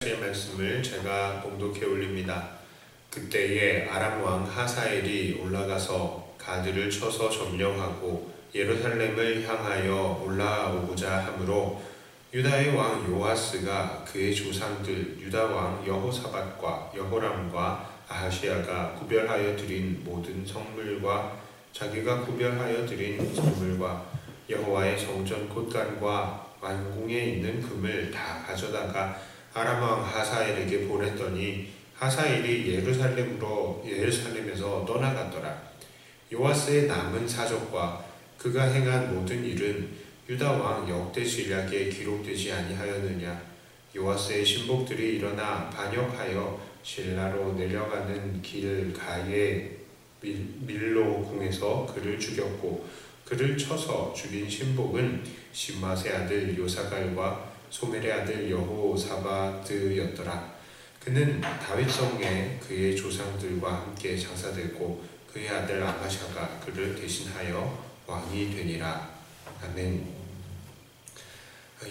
말씀을 제가 봉독해 올립니다. 그때에 아람 왕 하사엘이 올라가서 가드를 쳐서 점령하고 예루살렘을 향하여 올라오고자 하므로 유다의 왕 요아스가 그의 조상들 유다 왕 여호사밧과 여호람과 아하시야가 구별하여 드린 모든 성물과 자기가 구별하여 드린 성물과 여호와의 성전 곳간과 왕궁에 있는 금을 다 가져다가 아람 왕 하사엘에게 보냈더니 하사엘이 예루살렘에서 떠나갔더라. 요아스의 남은 사적과 그가 행한 모든 일은 유다 왕 역대 신략에 기록되지 아니하였느냐. 요아스의 신복들이 일어나 반역하여 실라로 내려가는 길 가에 밀로 궁에서 그를 죽였고 그를 쳐서 죽인 신복은 심마세 아들 요사갈과 소멜의 아들 여호사밧이었더라. 그는 다윗성에 그의 조상들과 함께 장사되고 그의 아들 아하샤가 그를 대신하여 왕이 되니라. 아멘.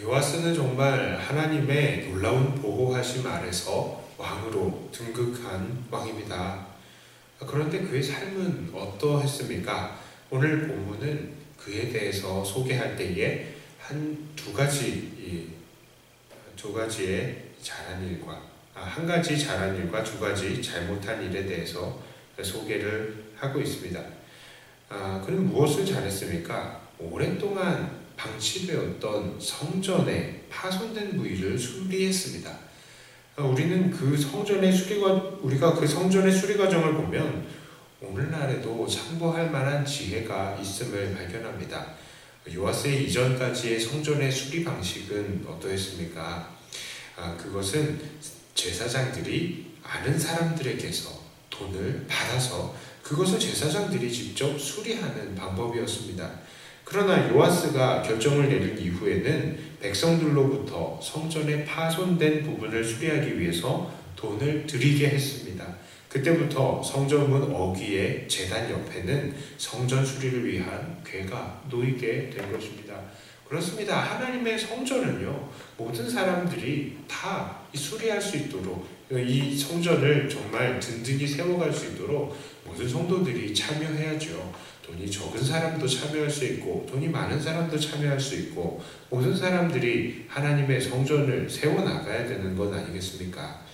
요아스는 정말 하나님의 놀라운 보호하심 아래서 왕으로 등극한 왕입니다. 그런데 그의 삶은 어떠했습니까? 오늘 본문은 그에 대해서 소개할 때에 두 가지의 잘한 일과 한 가지 잘한 일과 두 가지 잘못한 일에 대해서 소개를 하고 있습니다. 그는 무엇을 잘했습니까? 오랫동안 방치되었던 성전의 파손된 부위를 수리했습니다. 우리가 그 성전의 수리 과정을 보면 오늘날에도 참고할 만한 지혜가 있음을 발견합니다. 요아스의 이전까지의 성전의 수리 방식은 어떠했습니까? 그것은 제사장들이 아는 사람들에게서 돈을 받아서 그것을 제사장들이 직접 수리하는 방법이었습니다. 그러나 요아스가 결정을 내린 이후에는 백성들로부터 성전의 파손된 부분을 수리하기 위해서 돈을 드리게 했습니다. 그때부터 성전문 어귀의 제단 옆에는 성전 수리를 위한 궤가 놓이게 된 것입니다. 그렇습니다. 하나님의 성전은요, 모든 사람들이 다 수리할 수 있도록 이 성전을 정말 든든히 세워갈 수 있도록 모든 성도들이 참여해야죠. 돈이 적은 사람도 참여할 수 있고 돈이 많은 사람도 참여할 수 있고 모든 사람들이 하나님의 성전을 세워나가야 되는 것 아니겠습니까?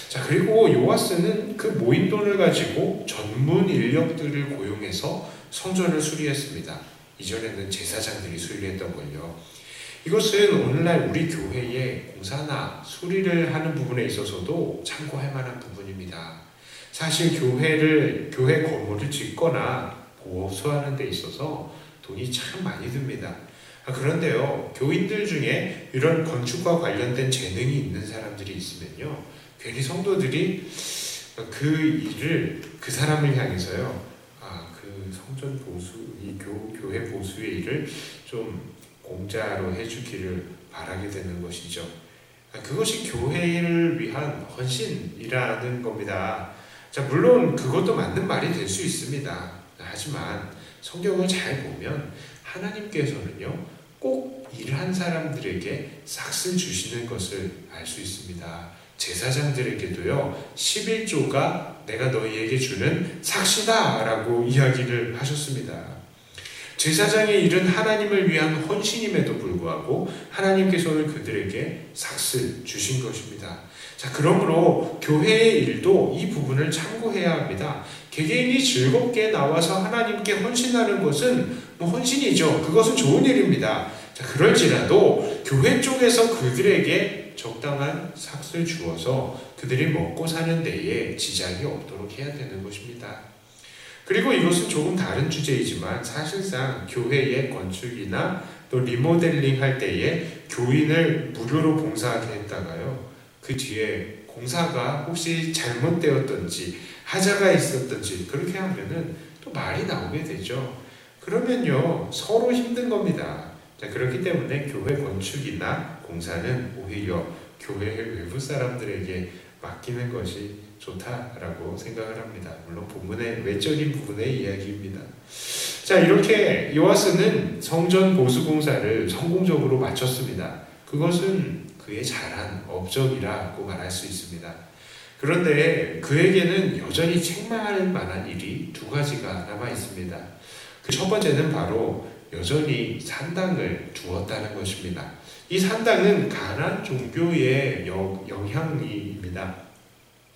자, 그리고 요아스는 그 모인 돈을 가지고 전문 인력들을 고용해서 성전을 수리했습니다. 이전에는 제사장들이 수리했던 걸요. 이것은 오늘날 우리 교회의 공사나 수리를 하는 부분에 있어서도 참고할 만한 부분입니다. 사실 교회 건물을 짓거나 보수하는 데 있어서 돈이 참 많이 듭니다. 그런데요, 교인들 중에 이런 건축과 관련된 재능이 있는 사람들이 있으면요, 괜히 성도들이 그 사람을 향해서요, 그 성전 보수, 교회 보수의 일을 좀 공짜로 해주기를 바라게 되는 것이죠. 그것이 교회를 위한 헌신이라는 겁니다. 자, 물론 그것도 맞는 말이 될 수 있습니다. 하지만 성경을 잘 보면 하나님께서는요, 꼭 일한 사람들에게 삭슬 주시는 것을 알 수 있습니다. 제사장들에게도요, 11조가 내가 너희에게 주는 삭시다 라고 이야기를 하셨습니다. 제사장의 일은 하나님을 위한 헌신임에도 불구하고 하나님께서는 그들에게 삭슬 주신 것입니다. 자, 그러므로 교회의 일도 이 부분을 참고해야 합니다. 개개인이 즐겁게 나와서 하나님께 헌신하는 것은 헌신이죠. 그것은 좋은 일입니다. 자, 그럴지라도 교회 쪽에서 그들에게 적당한 삭슬 주어서 그들이 먹고 사는 데에 지장이 없도록 해야 되는 것입니다. 그리고 이것은 조금 다른 주제이지만 사실상 교회의 건축이나 또 리모델링 할 때에 교인을 무료로 봉사하게 했다가요, 그 뒤에 공사가 혹시 잘못되었던지 하자가 있었던지 그렇게 하면은 또 말이 나오게 되죠. 그러면요, 서로 힘든 겁니다. 자, 그렇기 때문에 교회 건축이나 공사는 오히려 교회 외부 사람들에게 맡기는 것이 좋다라고 생각을 합니다. 물론 본문의 외적인 부분의 이야기입니다. 자, 이렇게 요아스는 성전 보수 공사를 성공적으로 마쳤습니다. 그것은 그의 잘한 업적이라고 말할 수 있습니다. 그런데 그에게는 여전히 책망할 만한 일이 두 가지가 남아 있습니다. 그 첫 번째는 바로 여전히 산당을 두었다는 것입니다. 이 산당은 가나안 종교의 영향입니다.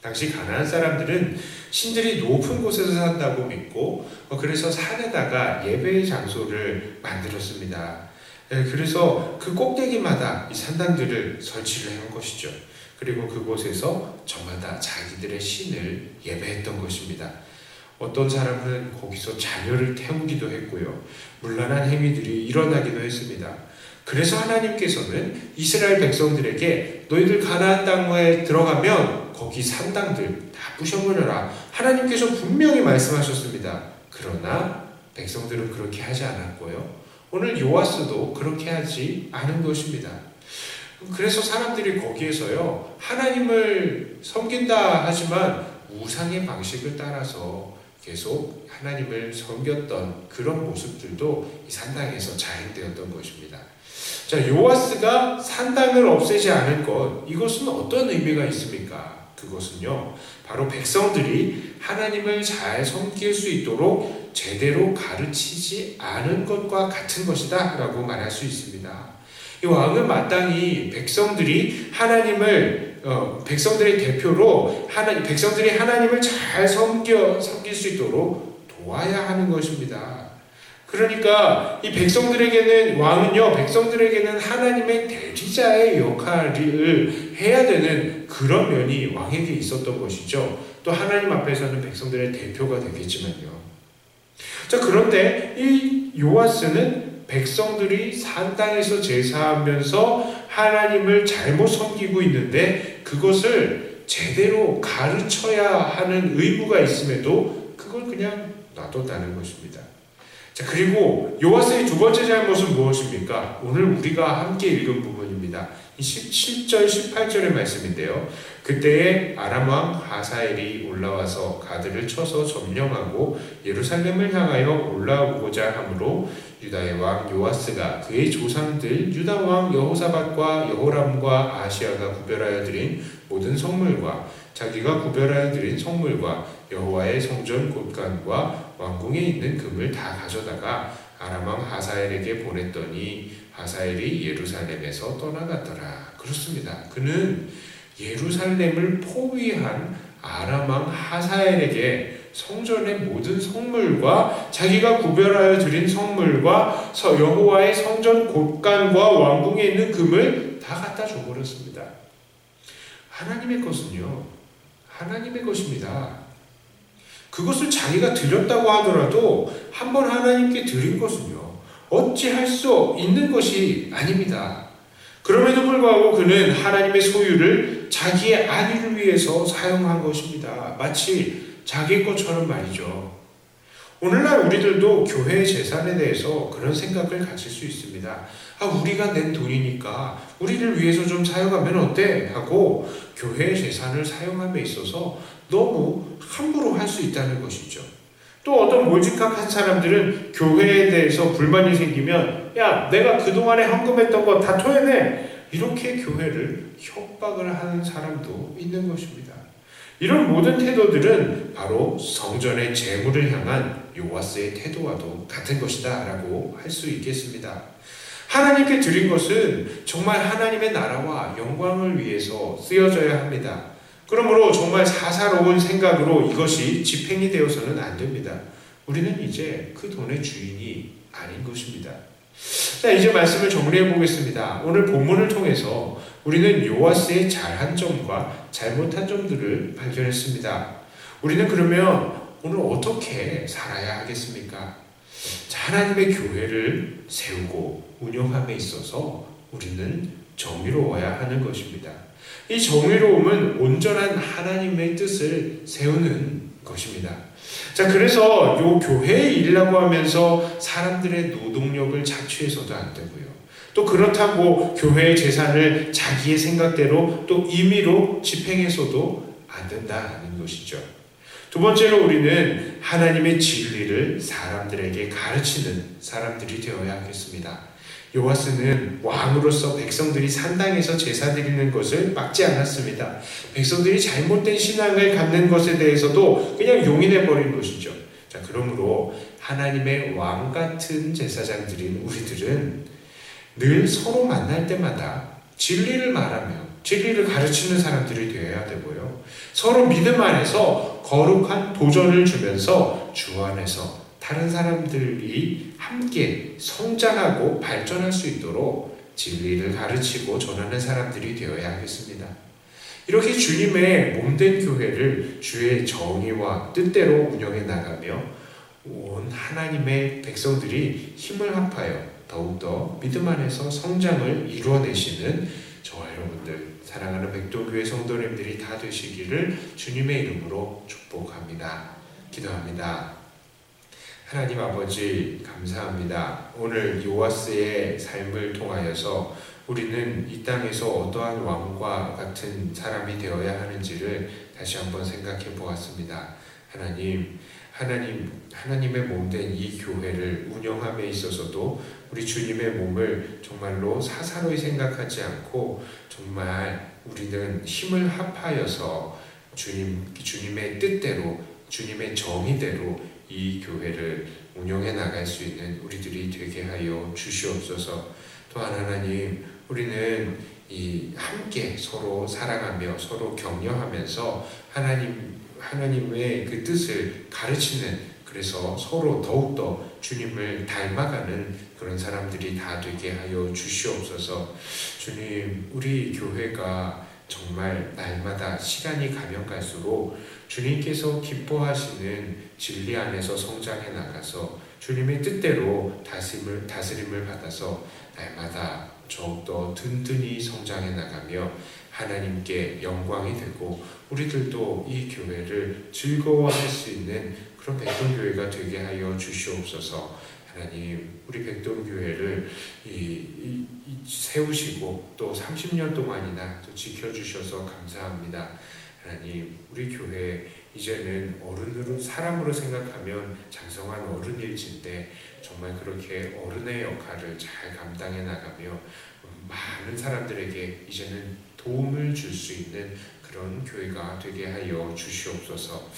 당시 가나안 사람들은 신들이 높은 곳에서 산다고 믿고 그래서 산에다가 예배의 장소를 만들었습니다. 그래서 그 꼭대기마다 이 산당들을 설치를 해온 것이죠. 그리고 그곳에서 저마다 자기들의 신을 예배했던 것입니다. 어떤 사람은 거기서 자녀를 태우기도 했고요. 문란한 행위들이 일어나기도 했습니다. 그래서 하나님께서는 이스라엘 백성들에게 너희들 가나안 땅에 들어가면 거기 산당들 다 부셔버려라. 하나님께서 분명히 말씀하셨습니다. 그러나 백성들은 그렇게 하지 않았고요. 오늘 요아스도 그렇게 하지 않은 것입니다. 그래서 사람들이 거기에서요, 하나님을 섬긴다 하지만 우상의 방식을 따라서 계속 하나님을 섬겼던 그런 모습들도 이 산당에서 자행되었던 것입니다. 자, 요아스가 산당을 없애지 않을 것, 이것은 어떤 의미가 있습니까? 그것은요, 바로 백성들이 하나님을 잘 섬길 수 있도록 제대로 가르치지 않은 것과 같은 것이다 라고 말할 수 있습니다. 이 왕은 마땅히 백성들이 백성들의 대표로 백성들이 하나님을 잘 섬길 수 있도록 도와야 하는 것입니다. 그러니까 이 왕은요, 백성들에게는 하나님의 대리자의 역할을 해야 되는 그런 면이 왕에게 있었던 것이죠. 또 하나님 앞에서는 백성들의 대표가 되겠지만요. 자, 그런데 이 요아스는 백성들이 산당에서 제사하면서 하나님을 잘못 섬기고 있는데 그것을 제대로 가르쳐야 하는 의무가 있음에도 그걸 그냥 놔뒀다는 것입니다. 자, 그리고 요아스의 두 번째 잘못은 무엇입니까? 오늘 우리가 함께 읽은 부분입니다. 17절, 18절의 말씀인데요. 그때에 아람 왕 하사엘이 올라와서 가드를 쳐서 점령하고 예루살렘을 향하여 올라오고자 하므로 유다의 왕 요아스가 그의 조상들 유다 왕 여호사밧과 여호람과 아시아가 구별하여 드린 모든 성물과 자기가 구별하여 드린 성물과 여호와의 성전 곳간과 왕궁에 있는 금을 다 가져다가 아람 왕 하사엘에게 보냈더니 하사엘이 예루살렘에서 떠나갔더라. 그렇습니다. 그는 예루살렘을 포위한 아람 왕 하사엘에게 성전의 모든 성물과 자기가 구별하여 드린 성물과 여호와의 성전 곳간과 왕궁에 있는 금을 다 갖다 줘버렸습니다. 하나님의 것은요, 하나님의 것입니다. 그것을 자기가 드렸다고 하더라도 한번 하나님께 드린 것은요, 어찌할 수 있는 것이 아닙니다. 그럼에도 불구하고 그는 하나님의 소유를 자기의 안위를 위해서 사용한 것입니다. 마치 자기 것처럼 말이죠. 오늘날 우리들도 교회 재산에 대해서 그런 생각을 가질 수 있습니다. 우리가 낸 돈이니까 우리를 위해서 좀 사용하면 어때? 하고 교회 재산을 사용함에 있어서 너무 함부로 할 수 있다는 것이죠. 또 어떤 몰집각한 사람들은 교회에 대해서 불만이 생기면 야, 내가 그동안에 헌금했던 거 다 토해내! 이렇게 교회를 협박을 하는 사람도 있는 것입니다. 이런 모든 태도들은 바로 성전의 재물을 향한 요아스의 태도와도 같은 것이다 라고 할 수 있겠습니다. 하나님께 드린 것은 정말 하나님의 나라와 영광을 위해서 쓰여져야 합니다. 그러므로 정말 사사로운 생각으로 이것이 집행이 되어서는 안 됩니다. 우리는 이제 그 돈의 주인이 아닌 것입니다. 자, 이제 말씀을 정리해 보겠습니다. 오늘 본문을 통해서 우리는 요아스의 잘한 점과 잘못한 점들을 발견했습니다. 우리는 그러면 오늘 어떻게 살아야 하겠습니까? 하나님의 교회를 세우고 운영함에 있어서 우리는 정의로워야 하는 것입니다. 이 정의로움은 온전한 하나님의 뜻을 세우는 것입니다. 자, 그래서 요 교회의 일이라고 하면서 사람들의 노동력을 착취해서도 안 되고요. 또 그렇다고 교회의 재산을 자기의 생각대로 또 임의로 집행해서도 안 된다는 것이죠. 두 번째로 우리는 하나님의 진리를 사람들에게 가르치는 사람들이 되어야 하겠습니다. 요아스는 왕으로서 백성들이 산당에서 제사 드리는 것을 막지 않았습니다. 백성들이 잘못된 신앙을 갖는 것에 대해서도 그냥 용인해 버린 것이죠. 자, 그러므로 하나님의 왕 같은 제사장들인 우리들은 늘 서로 만날 때마다 진리를 말하며 진리를 가르치는 사람들이 되어야 되고요. 서로 믿음 안에서 거룩한 도전을 주면서 주 안에서 다른 사람들이 함께 성장하고 발전할 수 있도록 진리를 가르치고 전하는 사람들이 되어야 하겠습니다. 이렇게 주님의 몸된 교회를 주의 정의와 뜻대로 운영해 나가며 온 하나님의 백성들이 힘을 합하여 더욱더 믿음 안에서 성장을 이루어내시는 저와 여러분들, 사랑하는 백동교회 성도님들이 다 되시기를 주님의 이름으로 축복합니다. 기도합니다. 하나님 아버지, 감사합니다. 오늘 요아스의 삶을 통하여서 우리는 이 땅에서 어떠한 왕과 같은 사람이 되어야 하는지를 다시 한번 생각해 보았습니다. 하나님의 몸된 이 교회를 운영함에 있어서도 우리 주님의 몸을 정말로 사사로이 생각하지 않고 정말 우리는 힘을 합하여서 주님의 뜻대로, 주님의 정의대로 이 교회를 운영해 나갈 수 있는 우리들이 되게 하여 주시옵소서. 또한 하나님, 우리는 함께 서로 사랑하며 서로 격려하면서 하나님의 그 뜻을 가르치는, 그래서 서로 더욱더 주님을 닮아가는 그런 사람들이 다 되게 하여 주시옵소서. 주님, 우리 교회가 정말 날마다 시간이 가면 갈수록 주님께서 기뻐하시는 진리 안에서 성장해 나가서 주님의 뜻대로 다스림을 받아서 날마다 더욱더 든든히 성장해 나가며 하나님께 영광이 되고 우리들도 이 교회를 즐거워할 수 있는 그런 백동교회가 되게 하여 주시옵소서. 하나님, 우리 백동교회를 세우시고 또 30년 동안이나 또 지켜주셔서 감사합니다. 하나님, 우리 교회 이제는 사람으로 생각하면 장성한 어른일진데 정말 그렇게 어른의 역할을 잘 감당해 나가며 많은 사람들에게 이제는 도움을 줄 수 있는 그런 교회가 되게 하여 주시옵소서.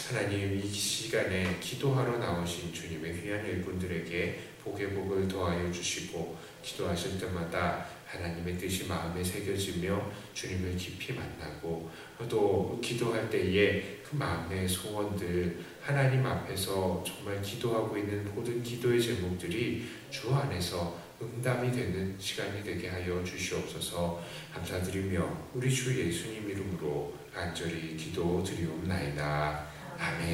하나님, 이 시간에 기도하러 나오신 주님의 귀한 일꾼들에게 복의 복을 더하여 주시고 기도하실 때마다 하나님의 뜻이 마음에 새겨지며 주님을 깊이 만나고 또 기도할 때에 그 마음의 소원들 하나님 앞에서 정말 기도하고 있는 모든 기도의 제목들이 주 안에서 응답이 되는 시간이 되게 하여 주시옵소서. 감사드리며 우리 주 예수님 이름으로 간절히 기도드리옵나이다. 아멘.